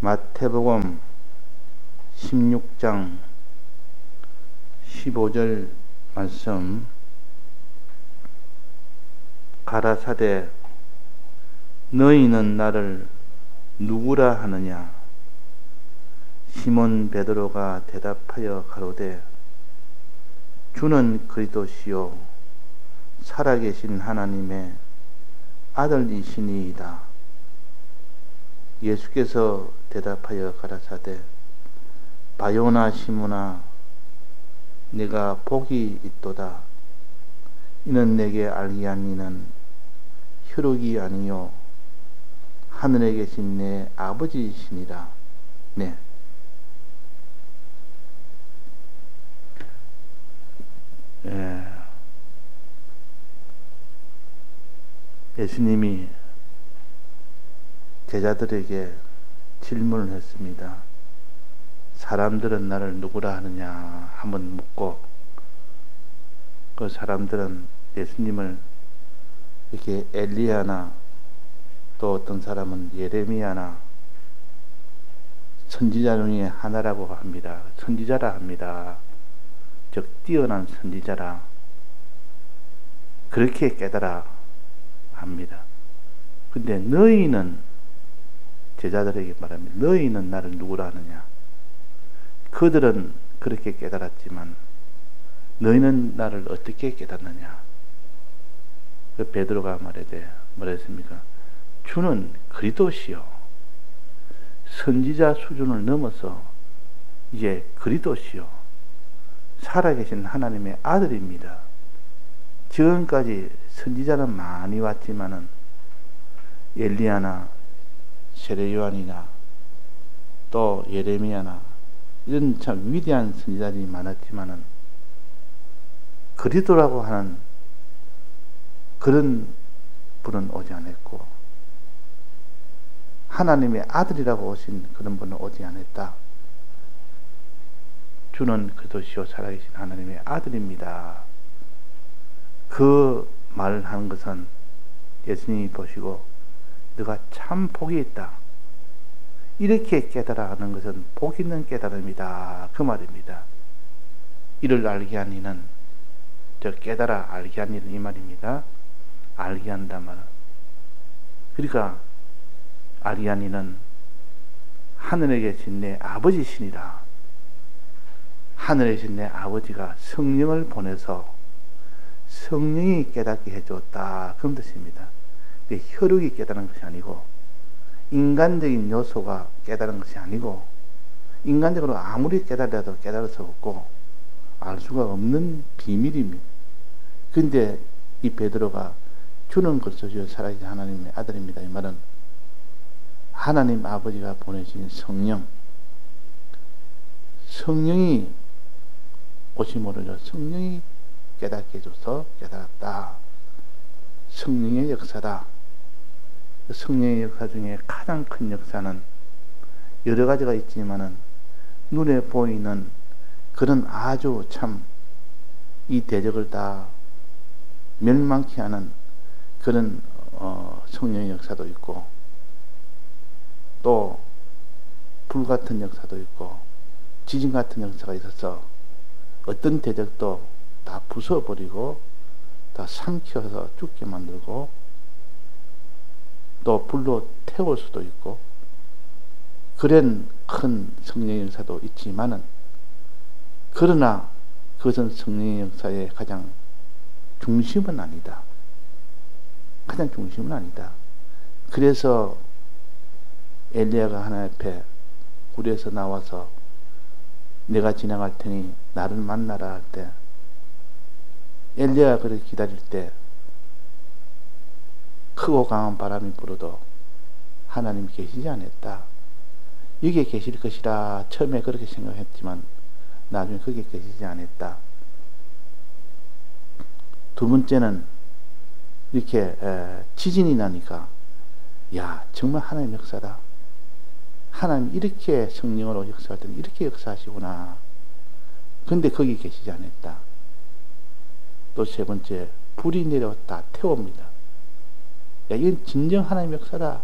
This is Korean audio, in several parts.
마태복음 16장 15절 말씀. 가라사대 너희는 나를 누구라 하느냐? 시몬 베드로가 대답하여 가로되 주는 그리스도시요 살아계신 하나님의 아들이시니이다. 예수께서 대답하여 가라사대 바요나 시몬아 내가 복이 있도다. 이는 내게 알게 한 이는 혈육이 아니요 하늘에 계신 내 아버지이시니라. 네. 예수님이 제자들에게 질문을 했습니다. 사람들은 나를 누구라 하느냐 한번 묻고, 그 사람들은 예수님을 이렇게 엘리야나 또 어떤 사람은 예레미야나 선지자 중에 하나라고 합니다. 선지자라 합니다. 즉 뛰어난 선지자라, 그렇게 깨달아 합니다. 근데 너희는, 제자들에게 말합니다. 너희는 나를 누구라 하느냐? 그들은 그렇게 깨달았지만 너희는 나를 어떻게 깨닫느냐? 그 베드로가 말했습니까? 주는 그리스도시요 선지자 수준을 넘어서 이제 그리스도시요 살아계신 하나님의 아들입니다. 지금까지 선지자는 많이 왔지만은 엘리야나 세례요한이나 또 예레미야나 이런 참 위대한 선지자들이 많았지만은 그리스도라고 하는 그런 분은 오지 않았고, 하나님의 아들이라고 오신 그런 분은 오지 않았다. 주는 그리스도시요 살아계신 하나님의 아들입니다. 그 말을 하는 것은 예수님이 보시고 너가 참 복이 있다, 이렇게 깨달아 하는 것은 복 있는 깨달음이다, 그 말입니다. 이를 알게 한 이는, 저 깨달아 알게 한 이는 이 말입니다. 알게 한다 말은, 그러니까 알게 한 이는 하늘에 계신 내 아버지시니라. 하늘에 계신 내 아버지가 성령을 보내서 성령이 깨닫게 해줬다, 그런 뜻입니다. 혈육이 깨달은 것이 아니고, 인간적인 요소가 깨달은 것이 아니고, 인간적으로 아무리 깨달아도 깨달을 수 없고 알 수가 없는 비밀입니다. 근데 이 베드로가 주는 그리스도시요 살아계신 하나님의 아들입니다, 이 말은 하나님 아버지가 보내신 성령이 오심으로 성령이 깨닫게 해줘서 깨달았다. 성령의 역사다. 성령의 역사 중에 가장 큰 역사는 여러 가지가 있지만은 눈에 보이는 그런 아주 참 이 대적을 다 멸망케 하는 그런 성령의 역사도 있고, 또 불같은 역사도 있고 지진 같은 역사가 있어서 어떤 대적도 다 부숴버리고 다 삼켜서 죽게 만들고, 또 불로 태울 수도 있고, 그런 큰 성령의 역사도 있지만은, 그러나 그것은 성령의 역사의 가장 중심은 아니다. 가장 중심은 아니다. 그래서 엘리야가 하나님 앞에 굴에서 나와서 내가 지나갈 테니 나를 만나라 할 때, 엘리야가 그렇게 기다릴 때 크고 강한 바람이 불어도 하나님이 계시지 않았다. 여기에 계실 것이라 처음에 그렇게 생각했지만 나중에 거기에 계시지 않았다. 두 번째는 이렇게 지진이 나니까 야, 정말 하나님 역사다. 하나님 이렇게 성령으로 역사할 때는 이렇게 역사하시구나. 근데 거기 계시지 않았다. 또 세 번째, 불이 내려왔다 태웁니다. 야, 이건 진정 하나님의 역사다.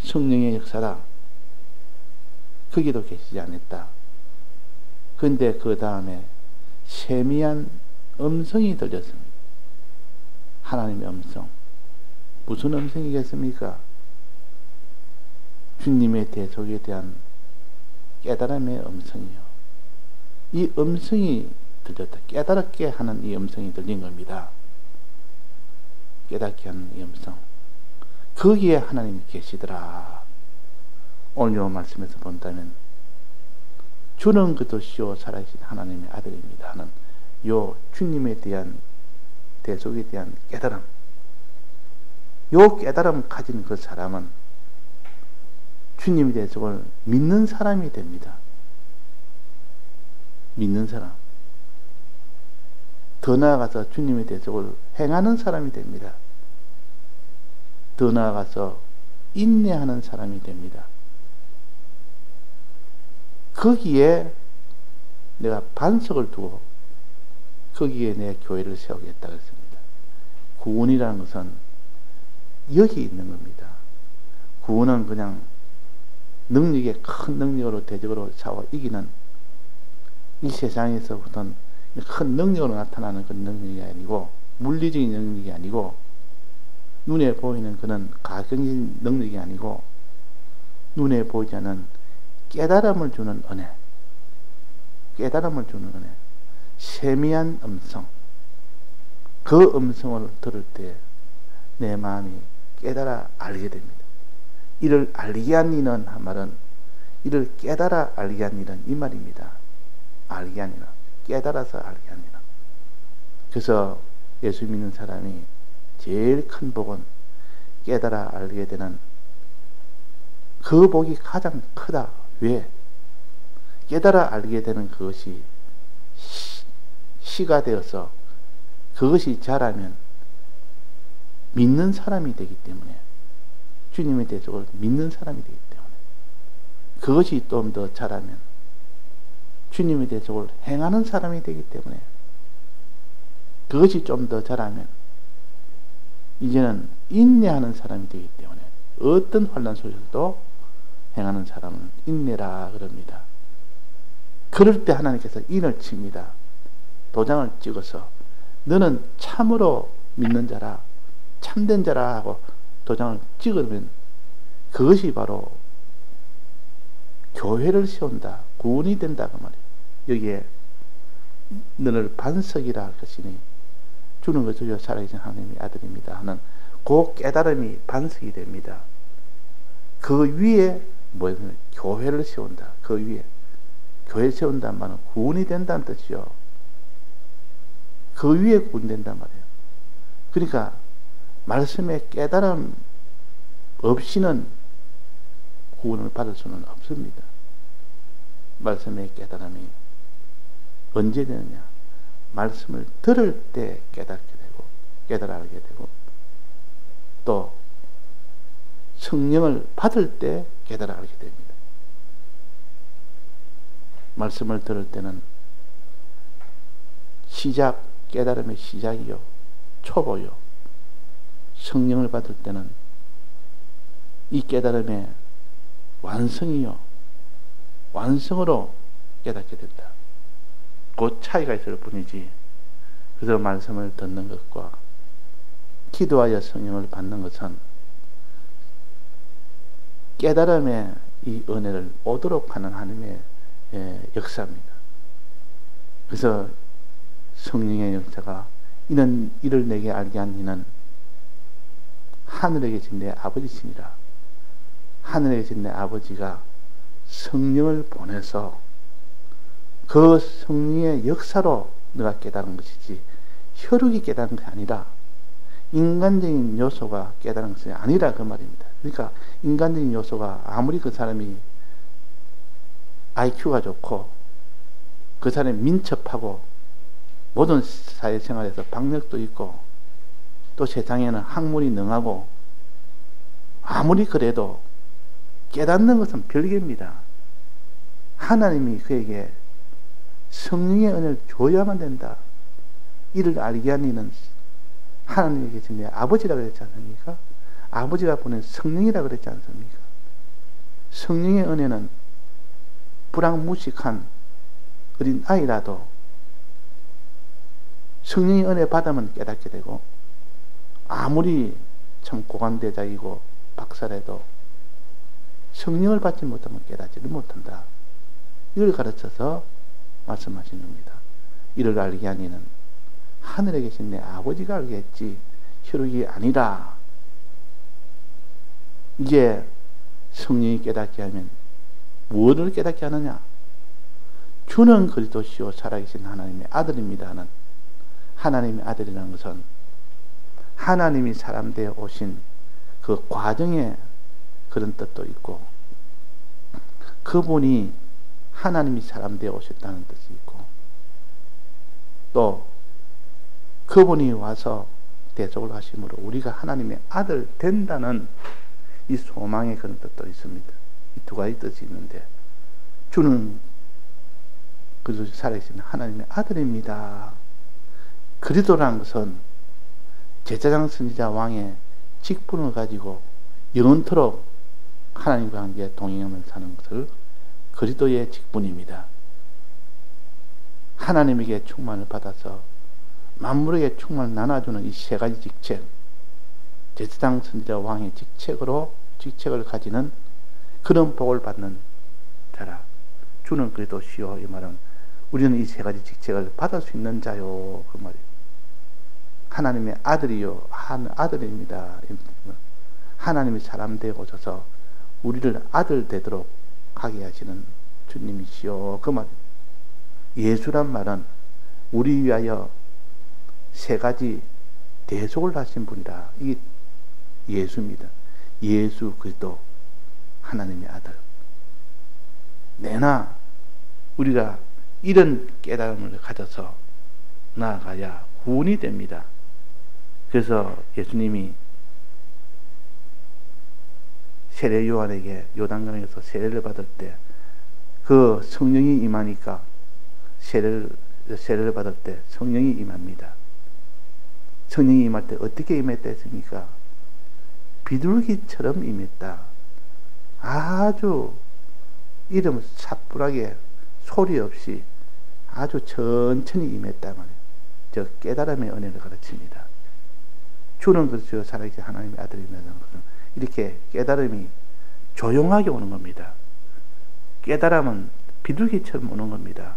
성령의 역사다. 거기도 계시지 않았다. 그런데 그 다음에 세미한 음성이 들렸습니다. 하나님의 음성. 무슨 음성이겠습니까? 주님의 대속에 대한 깨달음의 음성이요. 이 음성이 들렸다. 깨달게 하는 이 음성이 들린 겁니다. 깨닫게 하는 이 음성. 거기에 하나님이 계시더라. 오늘 요 말씀에서 본다면 주는 그것이요 살아계신 하나님의 아들입니다 하는 요 주님에 대한 대속에 대한 깨달음. 요 깨달음 가진 그 사람은 주님의 대속을 믿는 사람이 됩니다. 믿는 사람. 더 나아가서 주님의 대속을 행하는 사람이 됩니다. 더 나아가서 인내하는 사람이 됩니다. 거기에 내가 반석을 두고 거기에 내 교회를 세우겠다 그랬습니다. 구원이라는 것은 여기 있는 겁니다. 구원은 그냥 능력의 큰 능력으로 대적으로 싸워 이기는 이 세상에서부터 큰 능력으로 나타나는 그 능력이 아니고 물리적인 능력이 아니고 눈에 보이는 그런 가경적인 능력이 아니고 눈에 보이지 않는 깨달음을 주는 은혜, 깨달음을 주는 은혜, 세미한 음성. 그 음성을 들을 때 내 마음이 깨달아 알게 됩니다. 이를 알게 한 이는 한 말은 이를 깨달아 알게 한 이는 이 말입니다. 알게 한 이는 깨달아서 알게 한 이는. 그래서 예수 믿는 사람이 제일 큰 복은 깨달아 알게 되는 그 복이 가장 크다. 왜? 깨달아 알게 되는 그것이 시가 되어서 그것이 자라면 믿는 사람이 되기 때문에 주님의 대속을 믿는 사람이 되기 때문에 그것이 좀 더 자라면 주님의 대속을 행하는 사람이 되기 때문에 그것이 좀 더 자라면 이제는 인내하는 사람이 되기 때문에 어떤 환난 속에서도 행하는 사람은 인내라 그럽니다. 그럴 때 하나님께서 인을 칩니다. 도장을 찍어서 너는 참으로 믿는 자라 참된 자라 하고 도장을 찍으면 그것이 바로 교회를 세운다. 구원이 된다 그 말이에요. 여기에 너를 반석이라 하시니 주는 것을 살아계신 하나님의 아들입니다 하는 그 깨달음이 반석이 됩니다. 그 위에 뭐냐면 교회를 세운다. 그 위에 교회 세운다는 말은 구원이 된다는 뜻이요. 그 위에 구원된단 말이에요. 그러니까 말씀의 깨달음 없이는 구원을 받을 수는 없습니다. 말씀의 깨달음이 언제 되느냐? 말씀을 들을 때 깨닫게 되고 깨달아 알게 되고 또 성령을 받을 때 깨달아 알게 됩니다. 말씀을 들을 때는 시작, 깨달음의 시작이요 초보요. 성령을 받을 때는 이 깨달음의 완성이요 완성으로 깨닫게 된다. 그 차이가 있을 뿐이지. 그래서 말씀을 듣는 것과 기도하여 성령을 받는 것은 깨달음의 이 은혜를 오도록 하는 하나님의 역사입니다. 그래서 성령의 역사가 이를 내게 알게 한 이는 하늘에 계신 내 아버지시니라. 하늘에 계신 내 아버지가 성령을 보내서 그 성령의 역사로 너가 깨달은 것이지 혈육이 깨달은 것이 아니라 인간적인 요소가 깨달은 것이 아니라 그 말입니다. 그러니까 인간적인 요소가 아무리 그 사람이 IQ가 좋고 그 사람이 민첩하고 모든 사회생활에서 박력도 있고 또 세상에는 학문이 능하고 아무리 그래도 깨닫는 것은 별개입니다. 하나님이 그에게 성령의 은혜를 줘야만 된다. 이를 알게 한 이는 하나님이 계신 내 아버지라 그랬지 않습니까? 아버지가 보낸 성령이라 그랬지 않습니까? 성령의 은혜는 불황무식한 어린 아이라도 성령의 은혜 받으면 깨닫게 되고, 아무리 참 고관대장이고 박사라도 성령을 받지 못하면 깨닫지를 못한다. 이걸 가르쳐서 말씀하신 겁니다. 이를 알게 하니는 하늘에 계신 내 아버지가 알게 했지 혈육이 아니라. 이제 성령이 깨닫게 하면 무엇을 깨닫게 하느냐? 주는 그리스도시요 살아계신 하나님의 아들입니다 하는, 하나님의 아들이라는 것은 하나님이 사람 되어 오신 그 과정에 그런 뜻도 있고, 그분이 하나님이 사람 되어 오셨다는 뜻이 있고, 또 그분이 와서 대속을 하심으로 우리가 하나님의 아들 된다는 이 소망의 그런 뜻도 있습니다. 이 두 가지 뜻이 있는데, 주는 그리스도 살아계신 하나님의 아들입니다. 그리스도라는 것은 제사장, 선지자, 왕의 직분을 가지고 영원토록 하나님과 함께 동행하면서 사는 것을 그리스도의 직분입니다. 하나님에게 충만을 받아서 만물에게 충만을 나눠주는 이 세 가지 직책, 제사장, 선지자, 왕의 직책을 가지는 그런 복을 받는 자라. 주는 그리스도시요, 이 말은 우리는 이 세 가지 직책을 받을 수 있는 자요, 그 말이에요. 하나님의 아들이요, 아들입니다. 하나님이 사람 되어 오셔서 우리를 아들 되도록 하게 하시는 주님이시요, 그 말이에요. 예수란 말은 우리 위하여 세 가지 대속을 하신 분이라. 이게 예수입니다. 예수 그리스도 하나님의 아들. 내나 우리가 이런 깨달음을 가져서 나아가야 구원이 됩니다. 그래서 예수님이 세례 요한에게 요단강에서 세례를 받을 때 그 성령이 임하니까 세례를 받을 때 성령이 임합니다. 성령이 임할 때 어떻게 임했다 했습니까? 비둘기처럼 임했다. 아주 이름 사뿐하게 소리 없이 아주 천천히 임했다 말이에요. 저 깨달음의 은혜를 가르칩니다. 주는 그리스도 살아계신 하나님의 아들이라는 것은 이렇게 깨달음이 조용하게 오는 겁니다. 깨달음은 비둘기처럼 오는 겁니다.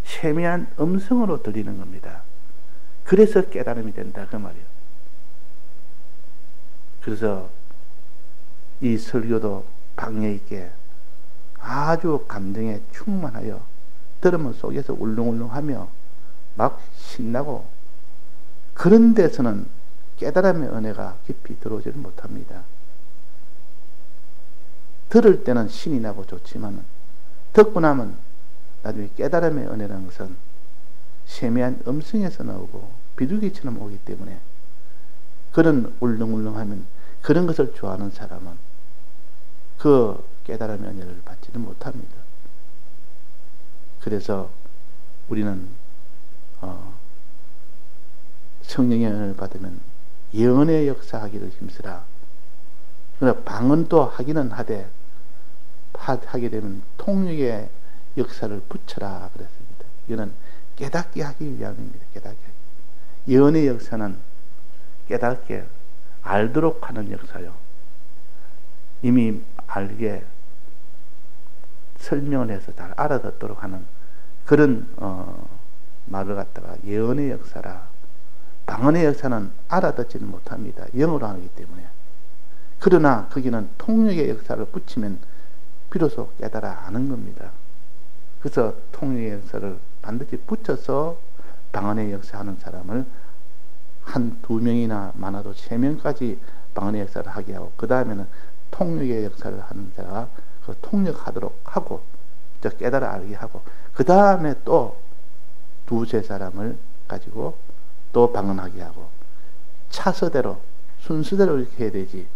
세미한 음성으로 들리는 겁니다. 그래서 깨달음이 된다 그 말이에요. 그래서 이 설교도 박력 있게 아주 감정에 충만하여 들으면 속에서 울렁울렁하며 막 신나고, 그런 데서는 깨달음의 은혜가 깊이 들어오지를 못합니다. 들을 때는 신이 나고 좋지만 듣고 나면 나중에 깨달음의 은혜라는 것은 세미한 음성에서 나오고 비둘기처럼 오기 때문에, 그런 울렁울렁하면 그런 것을 좋아하는 사람은 그 깨달음의 은혜를 받지는 못합니다. 그래서 우리는 성령의 은혜를 받으면 예언의 역사하기를 힘쓰라. 그러나 방언도 하기는 하게 되면 통역의 역사를 붙여라 그랬습니다. 이거는 깨닫게 하기 위함입니다. 깨닫게 하기. 예언의 역사는 깨닫게 알도록 하는 역사요. 이미 알게 설명을 해서 잘 알아듣도록 하는 그런 말을 갖다가 예언의 역사라. 방언의 역사는 알아듣지는 못합니다. 영어로 하기 때문에. 그러나 거기는 통역의 역사를 붙이면 비로소 깨달아 아는 겁니다. 그래서 통역의 역사를 반드시 붙여서 방언의 역사하는 사람을 한 2명이나 많아도 3명까지 방언의 역사를 하게 하고, 그 다음에는 통역의 역사를 하는 자가 그 통역하도록 하고, 저 깨달아 알게 하고, 그 다음에 또 2-3 사람을 가지고 또 방언하게 하고, 차서대로 순서대로 이렇게 해야 되지.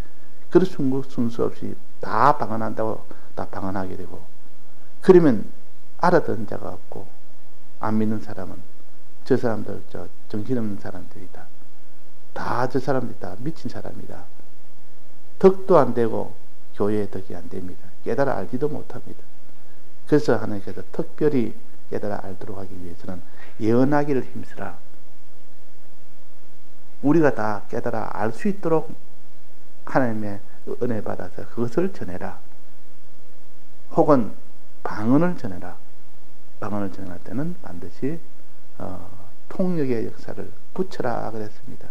그런 순서 없이 다 방언한다고 다 방언하게 되고, 그러면 알아듣는 자가 없고, 안 믿는 사람은 저 사람들, 저 정신없는 사람들이다. 다 저 사람들이 다 미친 사람이다. 덕도 안 되고 교회에 덕이 안 됩니다. 깨달아 알지도 못합니다. 그래서 하나님께서 특별히 깨달아 알도록 하기 위해서는 예언하기를 힘쓰라. 우리가 다 깨달아 알 수 있도록 하나님의 은혜 받아서 그것을 전해라. 혹은 방언을 전해라. 방언을 전할 때는 반드시 통역의 역사를 붙여라 그랬습니다.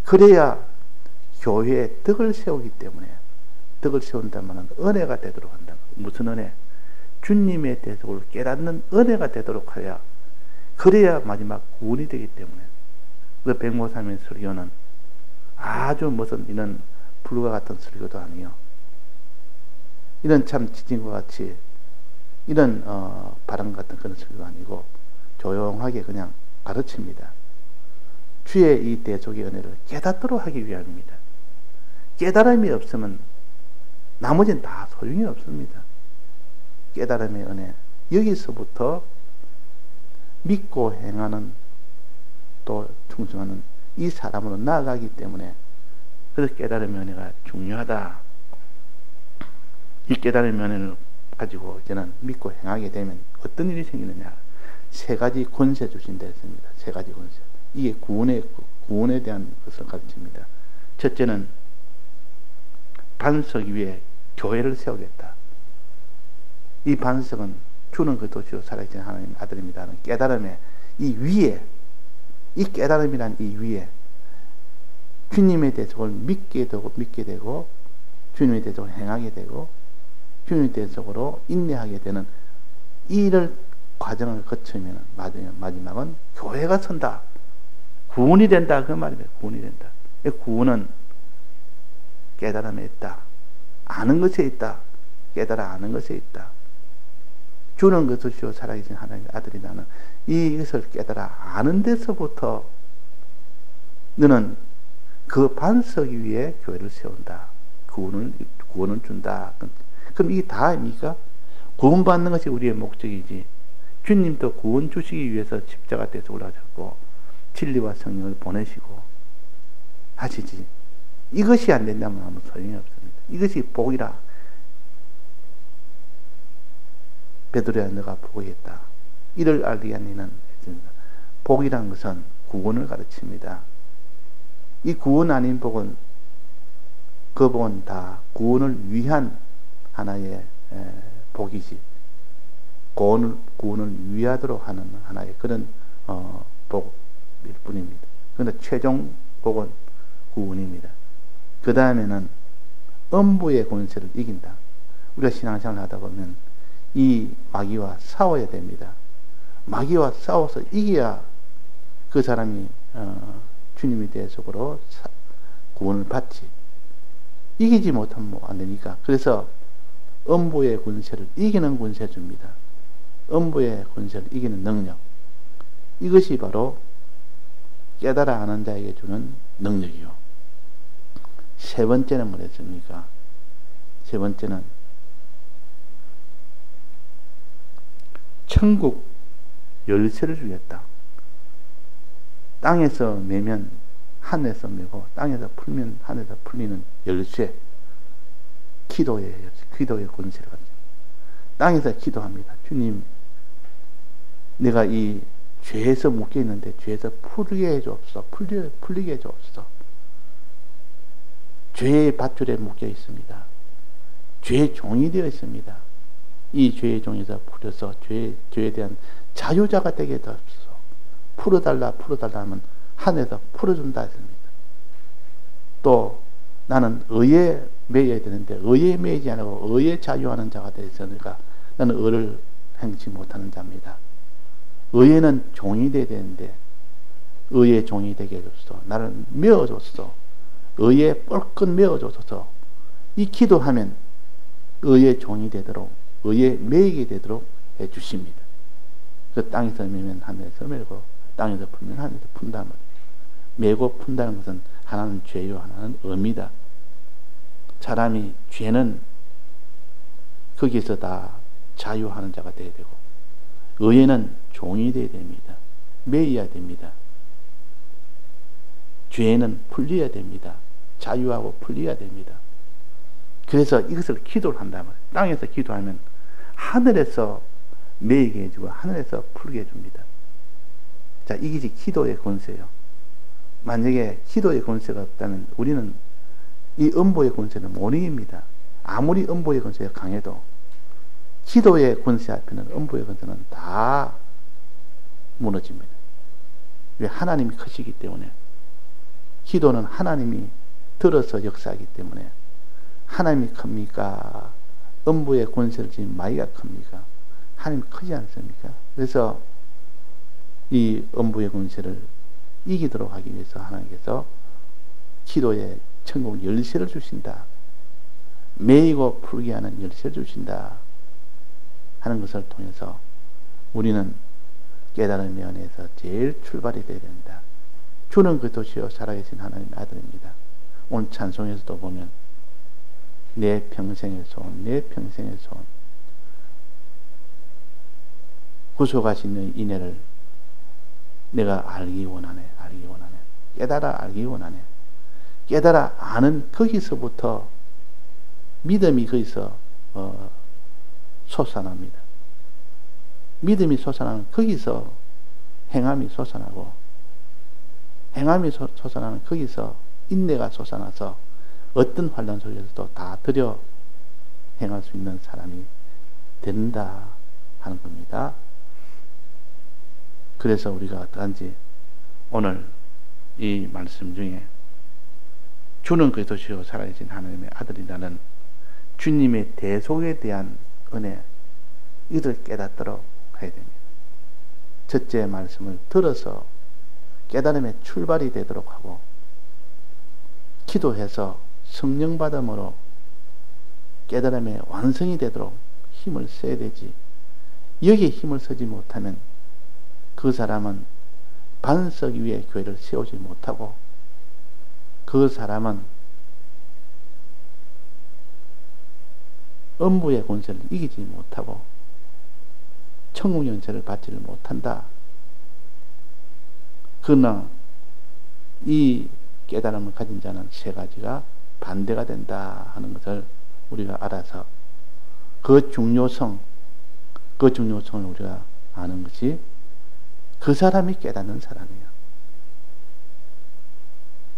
그래야 교회에 덕을 세우기 때문에, 덕을 세운다면 은혜가 되도록 한다. 무슨 은혜? 주님의 대속을 깨닫는 은혜가 되도록 하여, 그래야 마지막 구원이 되기 때문에. 그 백모삼의 설교는 아주 무슨 이런 불과 같은 설교도 아니요, 이런 참 지진과 같이 이런 바람 같은 그런 설교가 아니고 조용하게 그냥 가르칩니다. 주의 이 대속의 은혜를 깨닫도록 하기 위함입니다. 깨달음이 없으면 나머지는 다 소용이 없습니다. 깨달음의 은혜, 여기서부터 믿고 행하는, 또 충성하는 이 사람으로 나아가기 때문에, 그래서 깨달음의 은혜가 중요하다. 이 깨달음의 은혜를 가지고 이제는 믿고 행하게 되면 어떤 일이 생기느냐? 세 가지 권세 주신다 했습니다. 세 가지 권세. 이게 구원에 대한 것을 가르칩니다. 첫째는 반석 위에 교회를 세우겠다. 이 반석은 주는 그 도시요 살아계신 하나님 아들입니다 하는 깨달음의 이 위에, 이 깨달음이란 이 위에 주님의 대속을 믿게 되고 주님의 대속을 행하게 되고 주님의 대속으로 인내하게 되는 이를 과정을 거치면 마지막은 교회가 선다. 구원이 된다. 그 말입니다. 구원이 된다. 구원은 깨달음에 있다. 아는 것에 있다. 깨달아 아는 것에 있다. 주는 것이요 살아계신 하나님의 아들이라는 이것을 깨달아 아는 데서부터 너는 그 반석 위에 교회를 세운다. 구원을 준다. 그럼 이게 다입니까? 구원받는 것이 우리의 목적이지. 주님도 구원 주시기 위해서 십자가 돼서 올라가셨고 진리와 성령을 보내시고 하시지. 이것이 안 된다면 아무 소용이 없습니다. 이것이 복이라. 베드로야 너가 복이겠다. 이를 알기 위한 이는 복이란 것은 구원을 가르칩니다. 이 구원 아닌 복은, 그 복은 다 구원을 위한 하나의 복이지, 구원을 위하도록 하는 하나의 그런 복일 뿐입니다. 그런데 최종 복은 구원입니다. 그 다음에는 음부의 권세를 이긴다. 우리가 신앙생활을 하다 보면 이 마귀와 싸워야 됩니다. 마귀와 싸워서 이겨야 그 사람이 주님의 대속으로 구원을 받지. 이기지 못하면 뭐 안 되니까. 그래서 음부의 권세를 이기는 권세 줍니다. 음부의 권세를 이기는 능력. 이것이 바로 깨달아 아는 자에게 주는 능력이요. 세 번째는 뭐랬습니까? 세 번째는 천국 열쇠를 주겠다. 땅에서 매면 하늘에서 매고, 땅에서 풀면 하늘에서 풀리는 열쇠. 기도의 열쇠, 기도의 권세를 가지고 땅에서 기도합니다. 주님, 내가 이 죄에서 묶여 있는데 죄에서 풀리게 해주옵소서. 풀리게 해주옵소서. 죄의 밧줄에 묶여 있습니다. 죄의 종이 되어 있습니다. 이 죄의 종에서 풀어서 죄에 대한 자유자가 되게 해주옵소서. 풀어달라 하면 하늘에서 풀어준다 했습니다. 또 나는 의에 매여야 되는데 의에 매이지 않고 의에 자유하는 자가 되었으니까 나는 의를 행치 못하는 자입니다. 의에는 종이 되어야 되는데 의의 종이 되게 해줬어. 나를 메어줬어. 의에 뻘끗 메어줘서 이 기도하면 의의 종이 되도록, 의에 매이게 되도록 해주십니다. 그 땅에서 매면 하늘에서 매고, 땅에서 풀면 하늘에서 푼다 말이에요. 매고 푼다는 것은 하나는 죄요, 하나는 의입니다. 사람이 죄는 거기서 다 자유하는 자가 되어야 되고, 의에는 종이 되어야 됩니다. 매여야 됩니다. 죄는 풀려야 됩니다. 자유하고 풀려야 됩니다. 그래서 이것을 기도를 한다면, 땅에서 기도하면 하늘에서 매이게 해주고 하늘에서 풀게 해줍니다. 자, 이게 기도의 권세예요. 만약에 기도의 권세가 없다면 우리는 이 음보의 권세는 못 이깁니다. 아무리 음보의 권세가 강해도 기도의 권세 앞에는 음보의 권세는 다 무너집니다. 왜? 하나님이 크시기 때문에. 기도는 하나님이 들어서 역사하기 때문에. 하나님이 큽니까? 음부의 권세를 지닌 마귀가 큽니까? 하나님이 크지 않습니까? 그래서 이 음부의 권세를 이기도록 하기 위해서 하나님께서 기도에 천국 열쇠를 주신다. 매이고 풀게 하는 열쇠를 주신다 하는 것을 통해서 우리는 깨달음의 은혜에서 제일 출발이 되어야 된다. 주는 그리스도시요 살아계신 하나님의 아들입니다. 오늘 찬송에서도 보면 내 평생의 소원, 내 평생의 소원, 구속하시는 인애를 내가 알기 원하네, 알기 원하네. 깨달아 알기 원하네. 깨달아 아는 거기서부터 믿음이 거기서 솟아납니다. 믿음이 솟아나는 거기서 행함이 솟아나고, 행함이 솟아나는 거기서 인내가 솟아나서 어떤 환난 속에서도 다 들여 행할 수 있는 사람이 된다 하는 겁니다. 그래서 우리가 어떠한지 오늘 이 말씀 중에 주는 그리스도시요 살아계신 하나님의 아들이라는 주님의 대속에 대한 은혜, 이를 깨닫도록 해야 됩니다. 첫째 말씀을 들어서 깨달음의 출발이 되도록 하고, 기도해서 성령 받음으로 깨달음의 완성이 되도록 힘을 써야 되지, 여기에 힘을 쓰지 못하면 그 사람은 반석 위에 교회를 세우지 못하고, 그 사람은 음부의 권세를 이기지 못하고 천국 연세를 받지를 못한다. 그러나 이 깨달음을 가진 자는 세 가지가 반대가 된다 하는 것을 우리가 알아서 그 중요성을 우리가 아는 것이 그 사람이 깨닫는 사람이에요.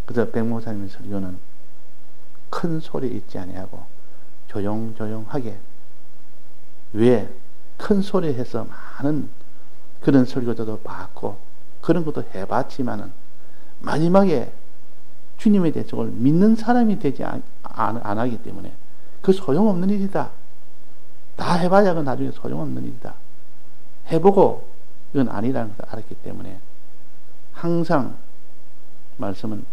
그래서 백목사님의 설교는 큰 소리 있지 아니하고 조용조용하게, 왜? 큰 소리 해서 많은 그런 설교도 봤고 그런 것도 해봤지만은 마지막에 주님의 대속을 믿는 사람이 되지 안 하기 때문에 그 소용없는 일이다. 다 해봐야 그 나중에 소용없는 일이다. 해보고 이건 아니라는 것을 알았기 때문에 항상 말씀은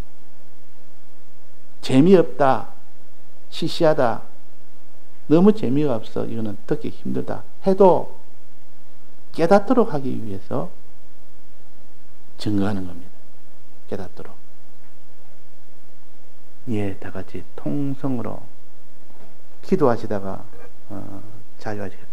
재미없다, 시시하다, 너무 재미가 없어, 이거는 듣기 힘들다 해도 깨닫도록 하기 위해서 증거하는 겁니다. 깨닫도록. 예, 다 같이 통성으로 기도하시다가 자유하시겠습니다.